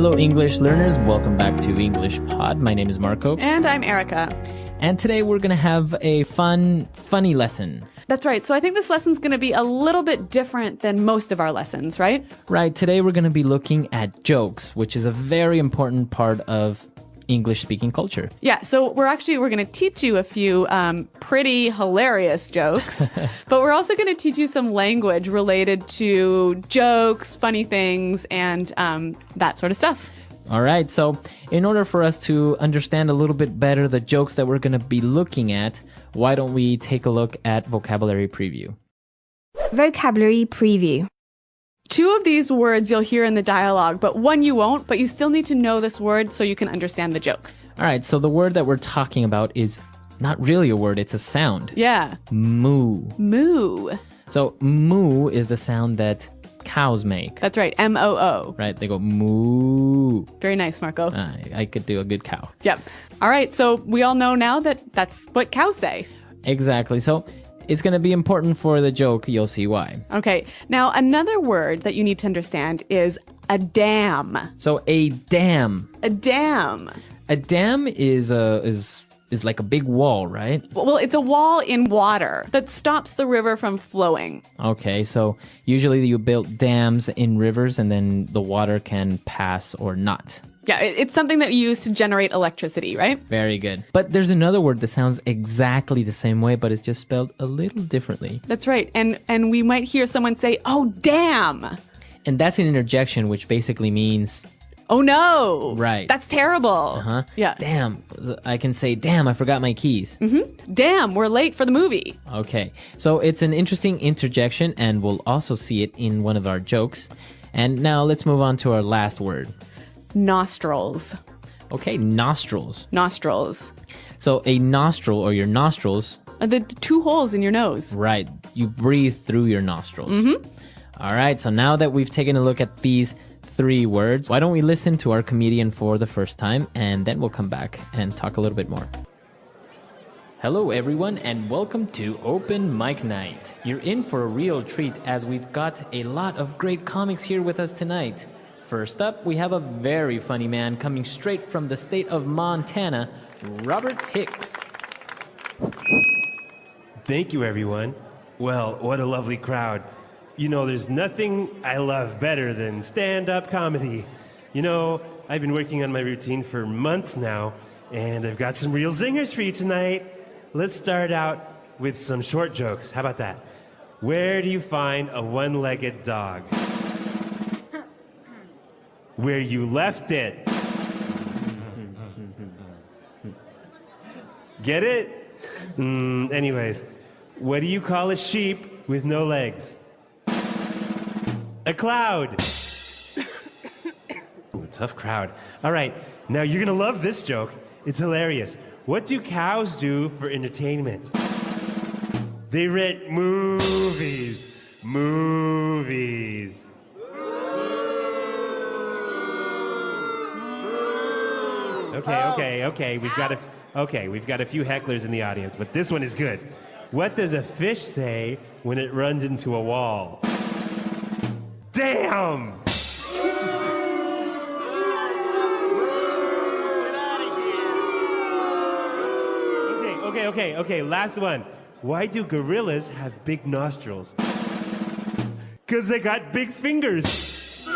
Hello, English learners. Welcome back to English Pod. My name is Marco. And I'm Erica. And today we're going to have a funny lesson. That's right. So I think this lesson's going to be a little bit different than most of our lessons, right? Right. Today we're going to be looking at jokes, which is a very important part of English-speaking culture. Yeah, so we're going to teach you a few pretty hilarious jokes, but we're also going to teach you some language related to jokes, funny things, and that sort of stuff. All right, so in order for us to understand a little bit better the jokes that we're going to be looking at, why don't we take a look at vocabulary preview? Vocabulary preview. Two of these words you'll hear in the dialogue, but one you won't, but you still need to know this word so you can understand the jokes. All right, so the word that we're talking about is not really a word, it's a sound. Yeah. Moo. Moo. So moo is the sound that cows make. That's right, M-O-O. Right, they go moo. Very nice, Marco. I could do a good cow. Yep. All right, so we all know now that that's what cows say. Exactly, so it's going to be important for the joke. You'll see why. Okay. Now, another word that you need to understand is a dam. So a dam. A dam. A dam is like a big wall, right? Well, it's a wall in water that stops the river from flowing. Okay, so usually you build dams in rivers and then the water can pass or not. Yeah, it's something that you use to generate electricity, right? Very good. But there's another word that sounds exactly the same way, but it's just spelled a little differently. That's right. And we might hear someone say, "Oh, damn." And that's an interjection, which basically means, "Oh, no." Right. That's terrible. Uh-huh. Yeah. Damn. I can say, damn, I forgot my keys. Mm-hmm. Damn, we're late for the movie. Okay. So it's an interesting interjection, and we'll also see it in one of our jokes. And now let's move on to our last word. Nostrils. Okay, nostrils. Nostrils. So a nostril or your nostrils. The two holes in your nose. Right. You breathe through your nostrils. Mm-hmm. All right. So now that we've taken a look at these three words, why don't we listen to our comedian for the first time, and then we'll come back and talk a little bit more. Hello, everyone, and welcome to Open Mic Night. You're in for a real treat as we've got a lot of great comics here with us tonight. First up, we have a very funny man coming straight from the state of Montana, Robert Hicks. Thank you, everyone. Well, what a lovely crowd. You know, there's nothing I love better than stand-up comedy. You know, I've been working on my routine for months now, and I've got some real zingers for you tonight. Let's start out with some short jokes. How about that? Where do you find a one-legged dog? Where you left it. Get it? Anyways, what do you call a sheep with no legs? A cloud. Ooh, tough crowd. All right, now you're gonna love this joke. It's hilarious. What do cows do for entertainment? They rent movies. Movies. Okay. We've got a few hecklers in the audience, but this one is good. What does a fish say when it runs into a wall? Damn! Okay, last one. Why do gorillas have big nostrils? 'Cause they got big fingers. They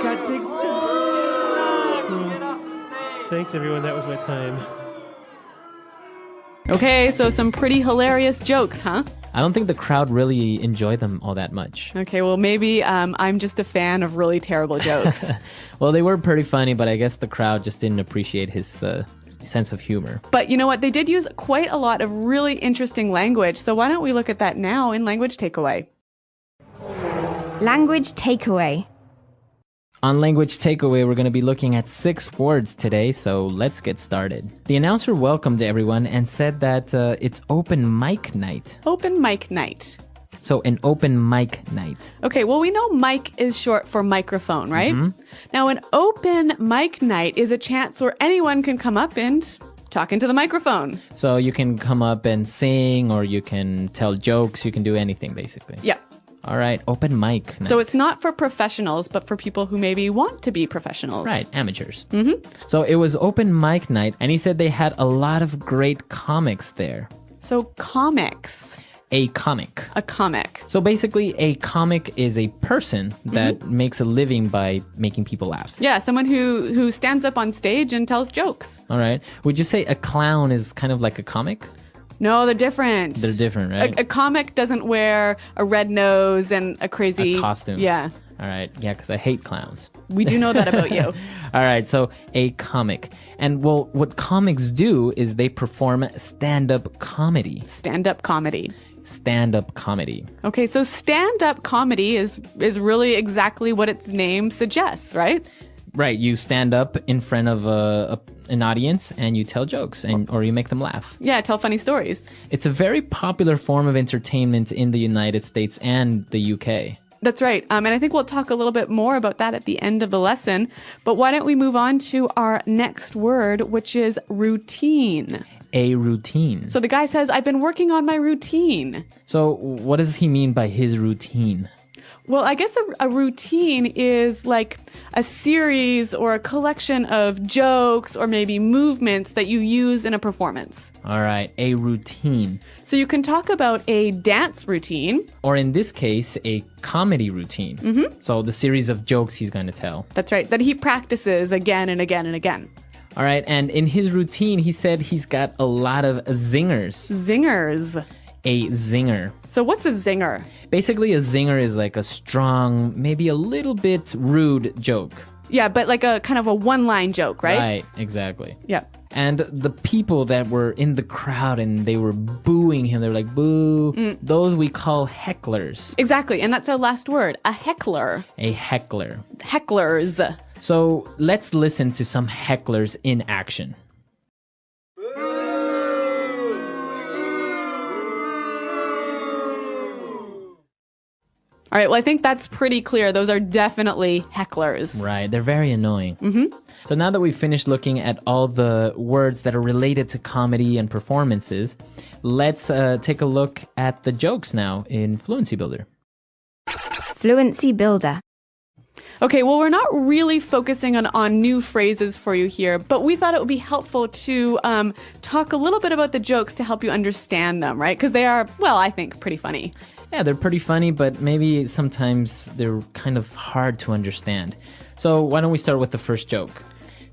got big fingers. Thanks, everyone. That was my time. Okay, so some pretty hilarious jokes, huh? I don't think the crowd really enjoyed them all that much. Okay, well, maybe I'm just a fan of really terrible jokes. Well, they were pretty funny, but I guess the crowd just didn't appreciate his sense of humor. But you know what? They did use quite a lot of really interesting language. So why don't we look at that now in Language Takeaway? Language takeaway. On Language Takeaway, we're going to be looking at 6 words today, so let's get started. The announcer welcomed everyone and said that it's open mic night. Open mic night. So an open mic night. Okay, well, we know mic is short for microphone, right? Mm-hmm. Now, an open mic night is a chance where anyone can come up and talk into the microphone. So you can come up and sing, or you can tell jokes, you can do anything, basically. Yeah. All right, open mic night. So it's not for professionals, but for people who maybe want to be professionals. Right, amateurs. Mm-hmm. So it was open mic night, and he said they had a lot of great comics there. So comics. A comic. A comic. So basically, a comic is a person that makes a living by making people laugh. Yeah, someone who stands up on stage and tells jokes. All right. Would you say a clown is kind of like a comic? No, they're different. They're different, right? A comic doesn't wear a red nose and a crazy... A costume. Yeah. All right. Yeah, because I hate clowns. We do know that about you. All right. So a comic. And well, what comics do is they perform stand-up comedy. Stand-up comedy. Stand-up comedy. Okay, so stand-up comedy is really exactly what its name suggests, right? Right. You stand up in front of an audience and you tell jokes or you make them laugh. Yeah, tell funny stories. It's a very popular form of entertainment in the United States and the UK. That's right. And I think we'll talk a little bit more about that at the end of the lesson. But why don't we move on to our next word, which is routine. A routine. So the guy says, I've been working on my routine. So what does he mean by his routine? Well, I guess a routine is like a series or a collection of jokes or maybe movements that you use in a performance. All right, a routine. So you can talk about a dance routine. Or in this case, a comedy routine. Mm-hmm. So the series of jokes he's going to tell. That's right, that he practices again and again and again. All right, and in his routine, he said he's got a lot of zingers. Zingers. A zinger. So what's a zinger? Basically, a zinger is like a strong, maybe a little bit rude joke. Yeah, but like a kind of a one-line joke, right? Right, exactly. Yeah. And the people that were in the crowd and they were booing him, they were like, boo. Those we call hecklers. Exactly, and that's our last word, a heckler. A heckler. Hecklers. So let's listen to some hecklers in action. All right, well, I think that's pretty clear. Those are definitely hecklers. Right, they're very annoying. Mm-hmm. So now that we've finished looking at all the words that are related to comedy and performances, let's take a look at the jokes now in Fluency Builder. Fluency Builder. Okay, well, we're not really focusing on new phrases for you here, but we thought it would be helpful to talk a little bit about the jokes to help you understand them, right? Because they are, well, I think, pretty funny. Yeah, they're pretty funny, but maybe sometimes they're kind of hard to understand. So why don't we start with the first joke?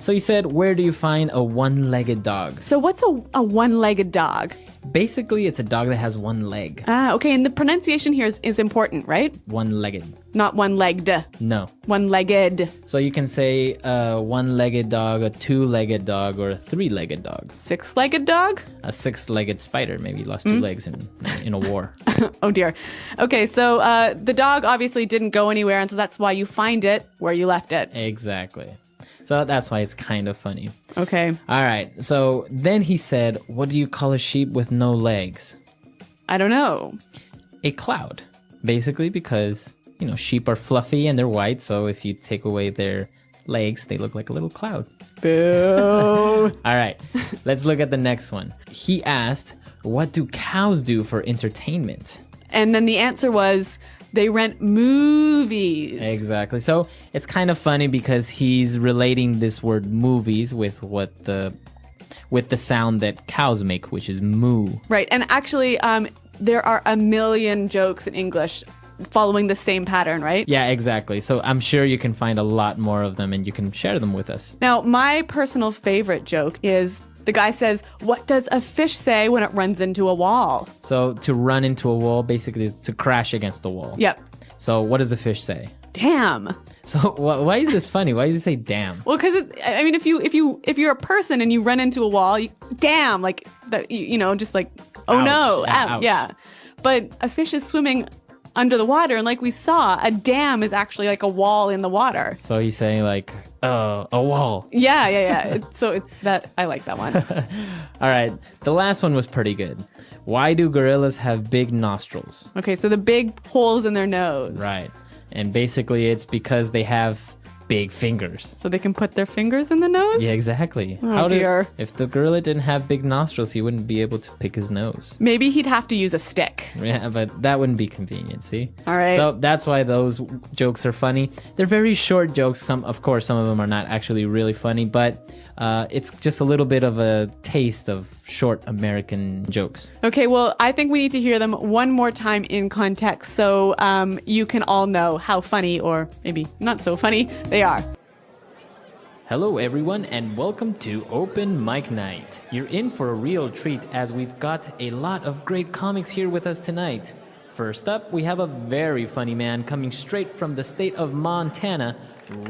So he said, where do you find a one-legged dog? So what's a one-legged dog? Basically, it's a dog that has one leg. Ah, okay, and the pronunciation here is important, right? One-legged. Not one-legged. No. One-legged. So you can say a one-legged dog, a two-legged dog, or a three-legged dog. Six-legged dog? A six-legged spider maybe lost two legs in a war. Oh, dear. Okay, so the dog obviously didn't go anywhere, and so that's why you find it where you left it. Exactly. So that's why it's kind of funny. Okay. All right. So then he said, what do you call a sheep with no legs? I don't know. A cloud. Basically because, sheep are fluffy and they're white. So if you take away their legs, they look like a little cloud. Boo. All right. Let's look at the next one. He asked, what do cows do for entertainment? And then the answer was, they rent movies. Exactly. So it's kind of funny because he's relating this word movies with the sound that cows make, which is moo. Right. And actually, there are a million jokes in English following the same pattern, right? Yeah, exactly. So I'm sure you can find a lot more of them and you can share them with us. Now, my personal favorite joke is the guy says, what does a fish say when it runs into a wall? So to run into a wall basically is to crash against the wall. Yep. So what does the fish say? Damn. So why is this funny? Why does he say damn? Well, because if you're a person and you run into a wall, damn, like that, just like, oh Ouch. no, Yeah, ouch. ouch. Yeah. But a fish is swimming under the water, and like we saw, a dam is actually like a wall in the water. So he's saying like, a wall. Yeah. So it's that, I like that one. All right. The last one was pretty good. Why do gorillas have big nostrils? Okay, so the big holes in their nose. Right. And basically it's because they have big fingers. So they can put their fingers in the nose? Yeah, exactly. Oh, dear. If the gorilla didn't have big nostrils, he wouldn't be able to pick his nose. Maybe he'd have to use a stick. Yeah, but that wouldn't be convenient, see? All right. So that's why those jokes are funny. They're very short jokes. Some of them are not actually really funny, but it's just a little bit of a taste of short American jokes. Okay, well, I think we need to hear them one more time in context so you can all know how funny or maybe not so funny they are. Hello, everyone, and welcome to Open Mic Night. You're in for a real treat as we've got a lot of great comics here with us tonight. First up, we have a very funny man coming straight from the state of Montana,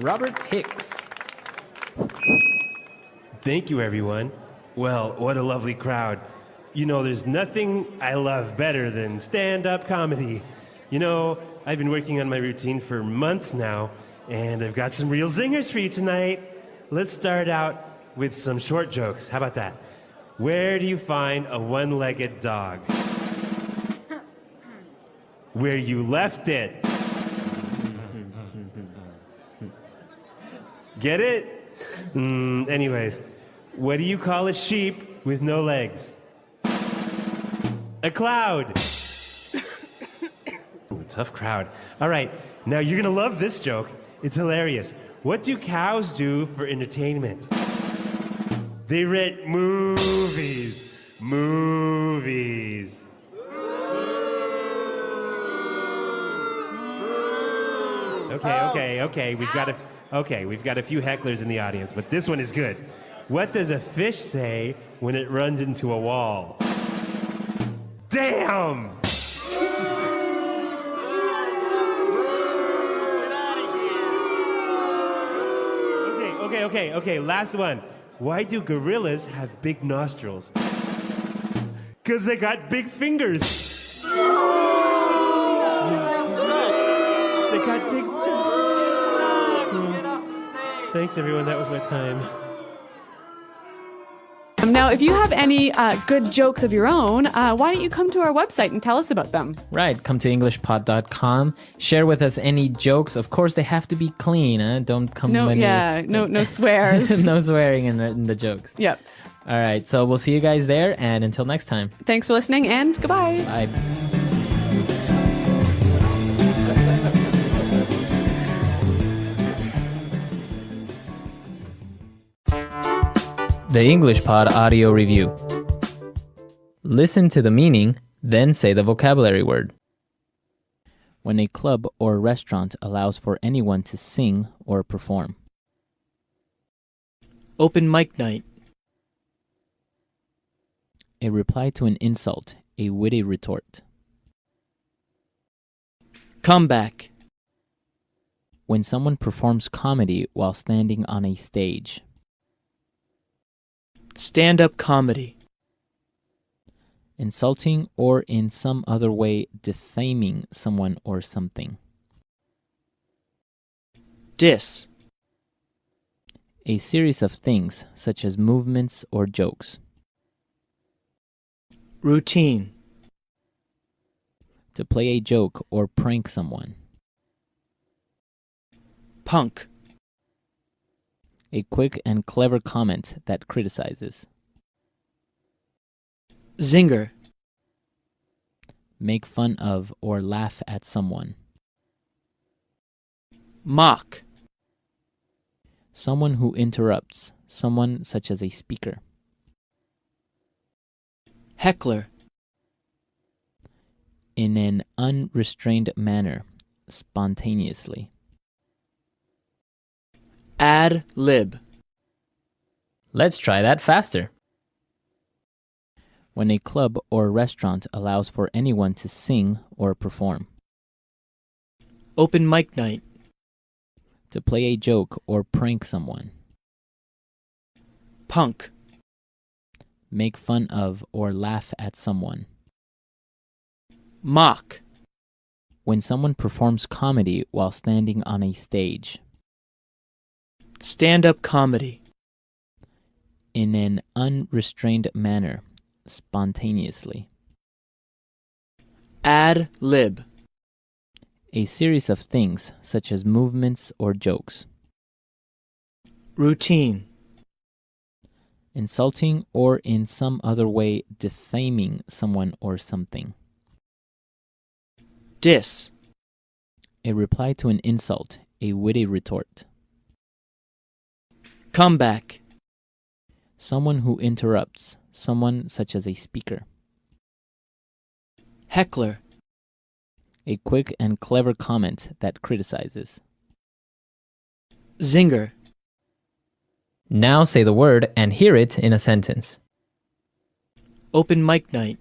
Robert Hicks. Thank you, everyone. Well, what a lovely crowd. You know, there's nothing I love better than stand-up comedy. You know, I've been working on my routine for months now, and I've got some real zingers for you tonight. Let's start out with some short jokes. How about that? Where do you find a one-legged dog? Where you left it. Get it? Anyways, what do you call a sheep with no legs? A cloud. Ooh, tough crowd. All right, now you're gonna love this joke. It's hilarious. What do cows do for entertainment? They rent movies. Movies. Okay. We've got a few hecklers in the audience, but this one is good. What does a fish say when it runs into a wall? Damn! Okay, last one. Why do gorillas have big nostrils? 'Cause they got big fingers. They got big fingers. Thanks, everyone. That was my time. Now, if you have any good jokes of your own, why don't you come to our website and tell us about them? Right, come to englishpod.com. Share with us any jokes. Of course, they have to be clean. Don't come No swears. No swearing in the jokes. Yep. All right, so we'll see you guys there, and until next time. Thanks for listening, and goodbye. Bye. The English Pod Audio Review. Listen to the meaning, then say the vocabulary word. When a club or restaurant allows for anyone to sing or perform. Open mic night. A reply to an insult, a witty retort. Comeback. When someone performs comedy while standing on a stage. Stand-up comedy. Insulting or in some other way defaming someone or something. Diss. A series of things such as movements or jokes. Routine. To play a joke or prank someone. Punk. A quick and clever comment that criticizes. Zinger. Make fun of or laugh at someone. Mock. Someone who interrupts, someone such as a speaker. Heckler. In an unrestrained manner, spontaneously. Ad lib. Let's try that faster. When a club or restaurant allows for anyone to sing or perform. Open mic night. To play a joke or prank someone. Punk. Make fun of or laugh at someone. Mock. When someone performs comedy while standing on a stage. Stand-up comedy. In an unrestrained manner, spontaneously. Ad lib. A series of things such as movements or jokes. Routine. Insulting or in some other way defaming someone or something. Diss. A reply to an insult, a witty retort. Comeback. Someone who interrupts, someone such as a speaker. Heckler. A quick and clever comment that criticizes. Zinger. Now say the word and hear it in a sentence. Open mic night.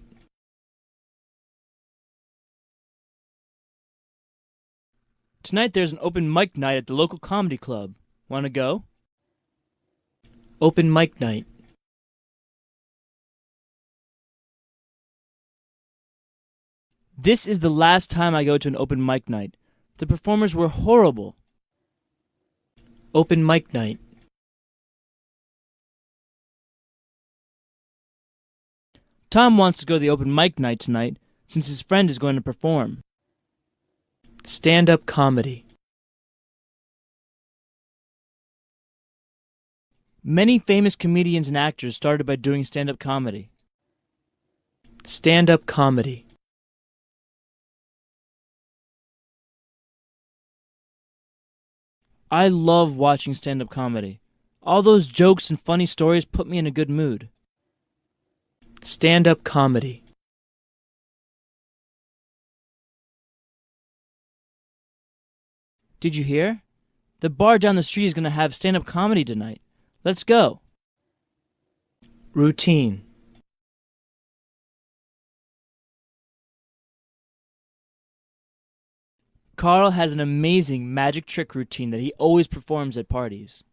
Tonight there's an open mic night at the local comedy club. Want to go? Open mic night. This is the last time I go to an open mic night. The performers were horrible. Open mic night. Tom wants to go to the open mic night tonight since his friend is going to perform. Stand-up comedy. Many famous comedians and actors started by doing stand-up comedy. Stand-up comedy. I love watching stand-up comedy. All those jokes and funny stories put me in a good mood. Stand-up comedy. Did you hear? The bar down the street is going to have stand-up comedy tonight. Let's go. Routine. Carl has an amazing magic trick routine that he always performs at parties.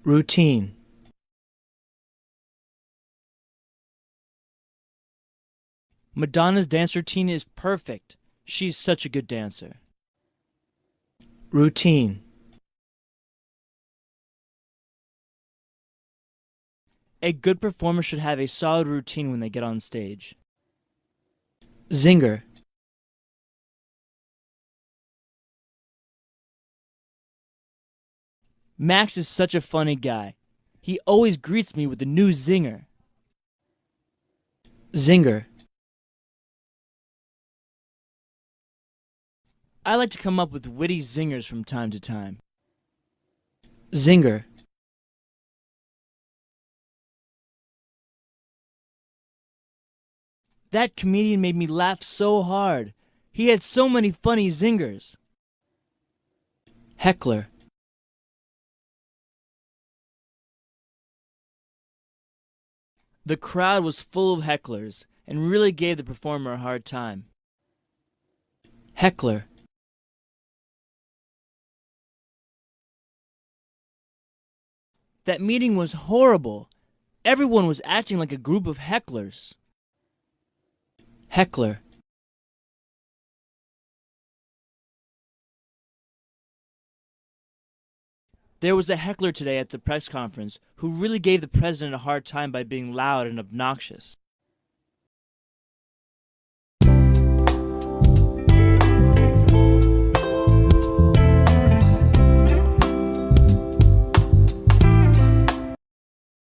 Routine. Madonna's dance routine is perfect. She's such a good dancer. Routine. A good performer should have a solid routine when they get on stage. Zinger. Max is such a funny guy. He always greets me with a new zinger. Zinger. I like to come up with witty zingers from time to time. Zinger. That comedian made me laugh so hard. He had so many funny zingers. Heckler. The crowd was full of hecklers and really gave the performer a hard time. Heckler. That meeting was horrible. Everyone was acting like a group of hecklers. Heckler. There was a heckler today at the press conference who really gave the president a hard time by being loud and obnoxious.